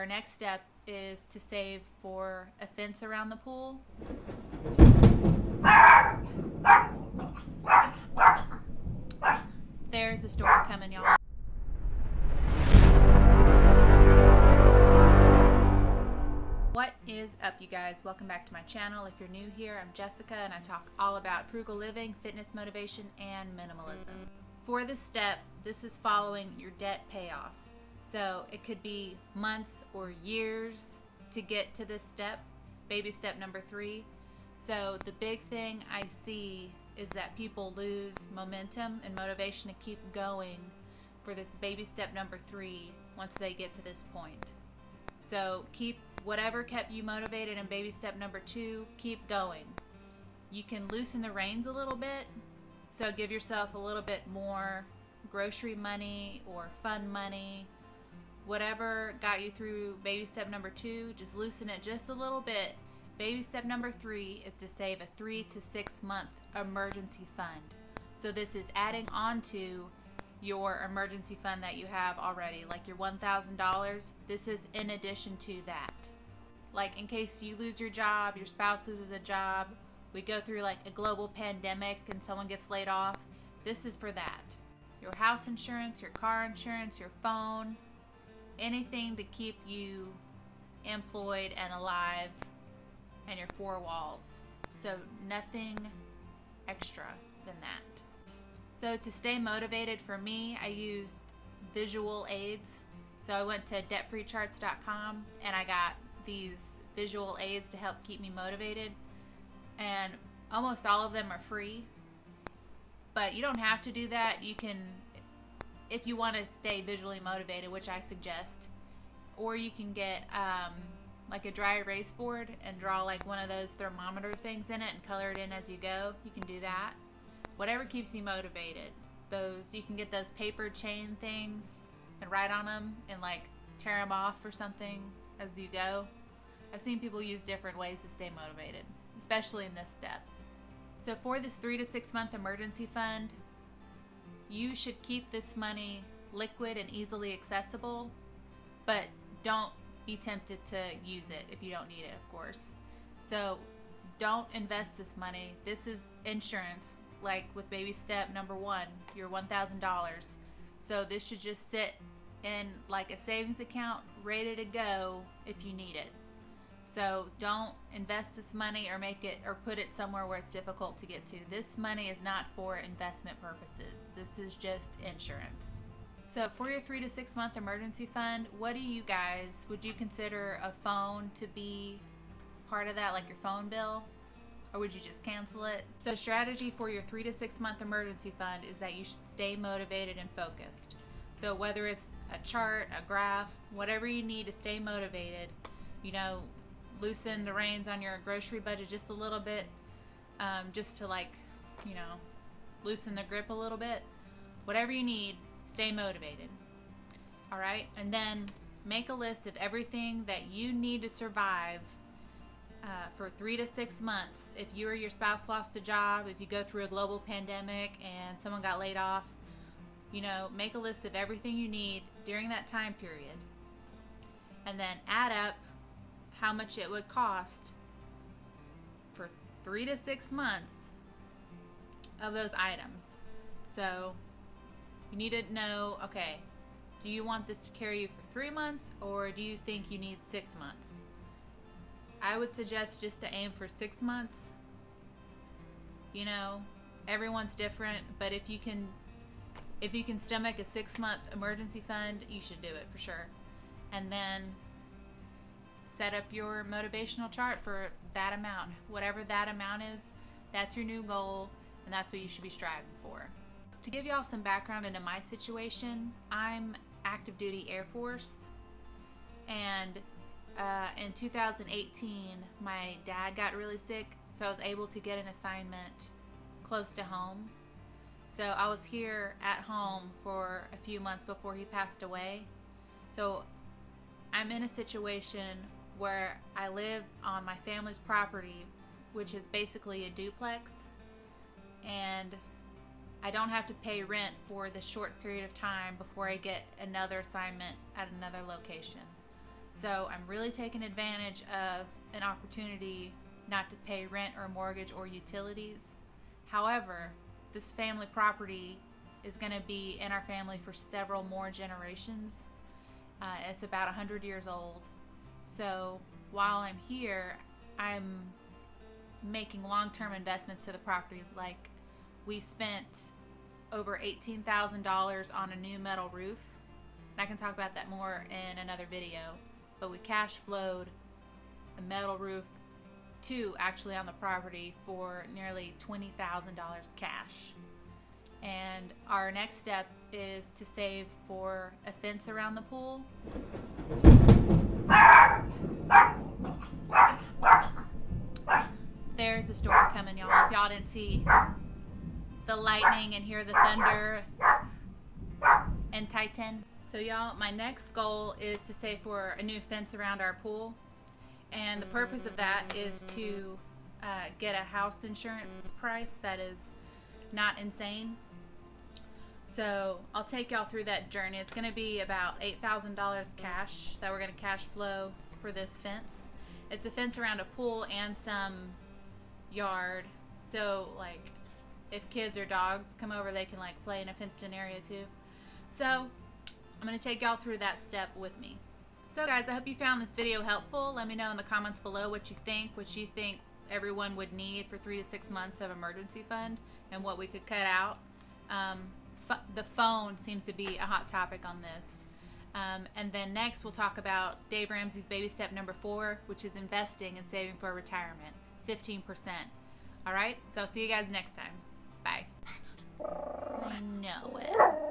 Our next step is to save for a fence around the pool. There's a storm coming, y'all. What is up, you guys? Welcome back to my channel. If you're new here, I'm Jessica and I talk all about frugal living, fitness motivation, and minimalism. For this step, this is following your debt payoff. So it could be months or years to get to this step, baby step number 3. So the big thing I see is that people lose momentum and motivation to keep going for this baby step number 3 once they get to this point. So keep whatever kept you motivated in baby step number 2, keep going. You can loosen the reins a little bit, so give yourself a little bit more grocery money or fun money. Whatever got you through baby step number 2, just loosen it just a little bit. Baby step number 3 is to save a 3 to 6 month emergency fund. So this is adding on to your emergency fund that you have already, like your $1,000. This is in addition to that. Like in case you lose your job, your spouse loses a job, we go through like a global pandemic and someone gets laid off, this is for that. Your house insurance, your car insurance, your phone, anything to keep you employed and alive and your 4 walls. So nothing extra than that. So to stay motivated, for me, I used visual aids. So I went to debtfreecharts.com and I got these visual aids to help keep me motivated. And almost all of them are free. But you don't have to do that. You can, if you want to stay visually motivated, which I suggest, or you can get like a dry erase board and draw like one of those thermometer things in it and color it in as you go. You can do that. Whatever keeps you motivated. Those, you can get those paper chain things and write on them and like tear them off or something as you go. I've seen people use different ways to stay motivated, especially in this step. So for this 3 to 6 month emergency fund, you should keep this money liquid and easily accessible, but don't be tempted to use it if you don't need it, of course. So don't invest this money. This is insurance, like with baby step number 1, your $1,000. So this should just sit in like a savings account ready to go if you need it. So don't invest this money or make it or put it somewhere where it's difficult to get to. This money is not for investment purposes. This is just insurance. So for your 3 to 6 month emergency fund, what do you guys, would you consider a phone to be part of that, like your phone bill? Or would you just cancel it? So strategy for your 3 to 6 month emergency fund is that you should stay motivated and focused. So whether it's a chart, a graph, whatever you need to stay motivated, you know, loosen the reins on your grocery budget just a little bit, just to like, you know, loosen the grip a little bit. Whatever you need, stay motivated. All right, and then make a list of everything that you need to survive for 3 to 6 months. If you or your spouse lost a job, if you go through a global pandemic and someone got laid off, you know, make a list of everything you need during that time period, and then add up how much it would cost for 3 to 6 months of those items. So you need to know, okay, do you want this to carry you for 3 months or do you think you need 6 months? I would suggest just to aim for 6 months. You know, everyone's different, but if you can stomach a 6 month emergency fund, you should do it for sure. And then set up your motivational chart for that amount. Whatever that amount is, that's your new goal, and that's what you should be striving for. To give y'all some background into my situation, I'm active duty Air Force, and in 2018 my dad got really sick, so I was able to get an assignment close to home. So I was here at home for a few months before he passed away. So I'm in a situation where I live on my family's property, which is basically a duplex, and I don't have to pay rent for the short period of time before I get another assignment at another location. So I'm really taking advantage of an opportunity not to pay rent or mortgage or utilities. However, this family property is going to be in our family for several more generations. It's about 100 years old. So while I'm here, I'm making long-term investments to the property. Like, we spent over $18,000 on a new metal roof. And I can talk about that more in another video. But we cash flowed a metal roof actually on the property for nearly $20,000 cash. And our next step is to save for a fence around the pool. There's a storm coming, y'all. If y'all didn't see the lightning and hear the thunder and Titan. So y'all, my next goal is to save for a new fence around our pool. And the purpose of that is to get a house insurance price that is not insane. So I'll take y'all through that journey. It's going to be about $8,000 cash that we're going to cash flow for this fence. It's a fence around a pool and some yard. So like if kids or dogs come over, they can like play in a fenced-in area too. So I'm going to take y'all through that step with me. So guys, I hope you found this video helpful. Let me know in the comments below what you think everyone would need for 3 to 6 months of emergency fund and what we could cut out. The phone seems to be a hot topic on this. And then next we'll talk about Dave Ramsey's baby step number 4, which is investing and saving for retirement, 15%. All right, so I'll see you guys next time. Bye. I know it.